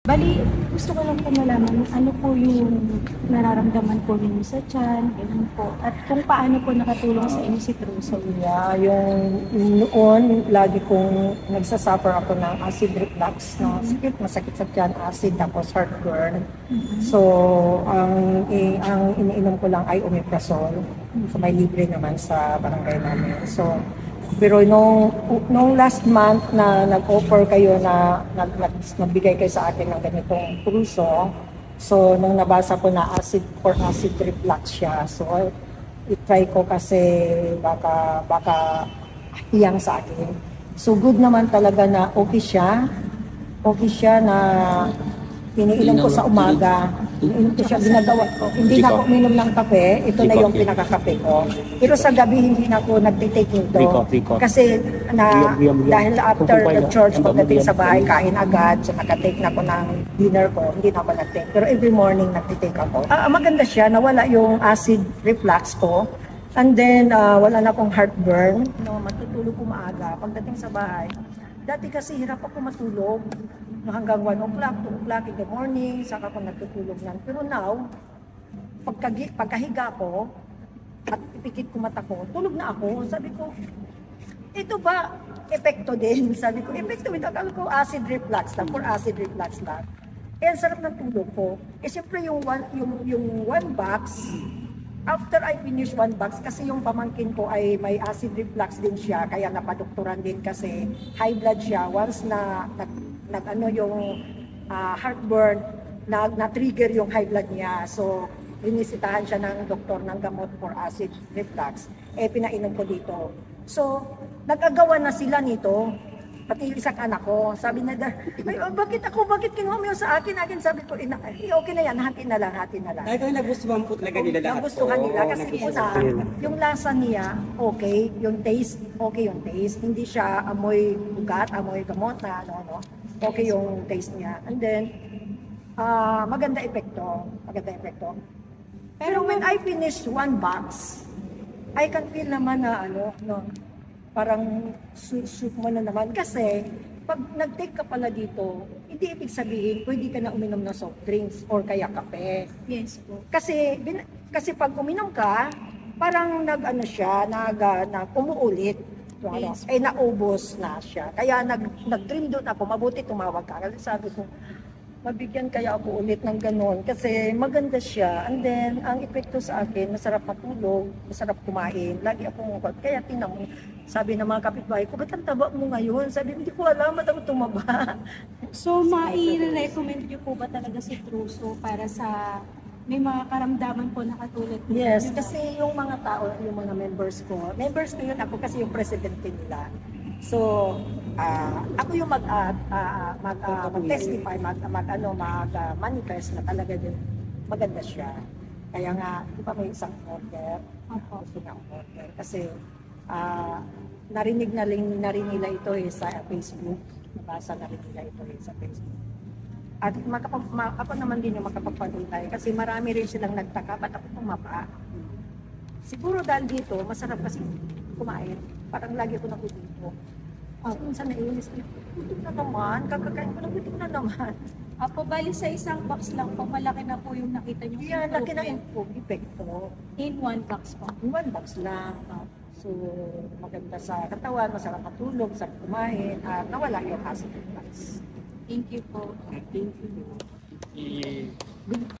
Bali, gusto ko lang po malaman ano po yung nararamdaman po ninyo sa tiyan, ganun po. At kung paano po nakatulong sa inyo si Truso. Yeah, yung noon, lagi kong nagsasuffer ako ng acid reflux, no? Masakit sa tiyan, acid, tapos heartburn. So, ang iniinom ko lang ay omeprazole. So, may libre naman sa barangay namin. So, pero nung last month na nag-offer kayo na nagbigay kayo sa akin ng ganitong Truso, so nung nabasa ko na acid reflux siya, so i-try ko kasi baka hiyang sa akin. So good naman talaga na okay siya na iniinom ko sa umaga. Iniinom ko siya, ginagawa ko. Hindi na ako uminom ng kape. Ito na yung pinakakape ko. Pero sa gabi hindi na ako nagtitake nito. Kasi dahil after the church, pagdating sa bahay, kain agad. So nakatake na ako ng dinner ko. Hindi na ako nagtake. Pero every morning nagtitake ako. Maganda siya. Nawala yung acid reflux ko. And then, wala na akong heartburn. Matutulog ko maaga. Pagdating sa bahay, dati kasi hirap ako matulog. Hanggang 1 o'clock, 2 o'clock in the morning, saka ako natutulog lang. Pero now, pagkahiga ko, at ipikit ko mata ko, tulog na ako. Sabi ko, ito ba epekto din? Sabi ko, epekto din. Akala ko acid reflux lang, for acid reflux lang. Eh, ang sarap ng tulog ko. Eh, siyempre yung one box, after I finish 1 box, kasi yung pamangkin ko ay may acid reflux din siya, kaya napadoktoran din kasi high blood siya. Once na yung heartburn, na-trigger yung high blood niya. So, binisitahan siya ng doktor ng gamot for acid reflux. Eh, pinainom ko dito. So, nag-agawa na sila nito. Pati isang anak ko, sabi na, bakit kinuha mo sa akin? Sabi ko, okay na yan, hati na lang. Kahit ay nagustuhan po talaga nila lahat. Nagustuhan nila kasi yung lasa niya, okay, yung taste, hindi siya amoy ugat, amoy gamot na, okay yung taste niya. And then, maganda epekto. Pero when I finish 1 box, I can feel naman na parang shoot mo na naman. Kasi, pag nag-take ka pala dito, hindi ibig sabihin, pwede ka na uminom ng soft drinks or kaya kape. Yes po. Kasi pag uminom ka, parang umuulit. So, Yes. Naubos na siya. Kaya nag-dream doon ako, mabuti tumawag ka. Kasi sabi ko, mabigyan kaya ako ulit ng ganon. Kasi maganda siya. And then, ang epekto sa akin, masarap matulog, masarap kumain. Lagi akong, kaya tingnan mo, sabi ng mga kapitbahay ko, ba't ang taba mo ngayon? Sabi, hindi ko alam, ba't ako tumaba? So, mai-recommend niyo po ba talaga si Truso para sa may mga karamdaman po na katulad niyo? Yes, kasi yung mga tao, yung mga members ko yun ako kasi yung presidente nila. So, ako yung mag-testify, mag-manifest na talaga din maganda siya. Kaya nga, di ba may isang order? Gusto nga order. Kasi, narinig nila ito sa Facebook. Nabasa na rin nila ito sa Facebook. At ako naman din yung makapagpatuloy kasi marami rin silang nagtaka, ba't ako tumaba? Siguro dahil dito, masarap kasi kumain. Parang lagi ko nakututo. Kasi minsan naiinis, gutom na naman, kakakain ko na gutom na naman. Bali sa isang box lang po, malaki na po yung nakita niyo. Yeah, laki na epekto. In 1 box po. In 1 box lang. So, maganda sa katawan, masarap matulog, sarap kumain, at nawala yung acid reflux. Thank you po. Thank you.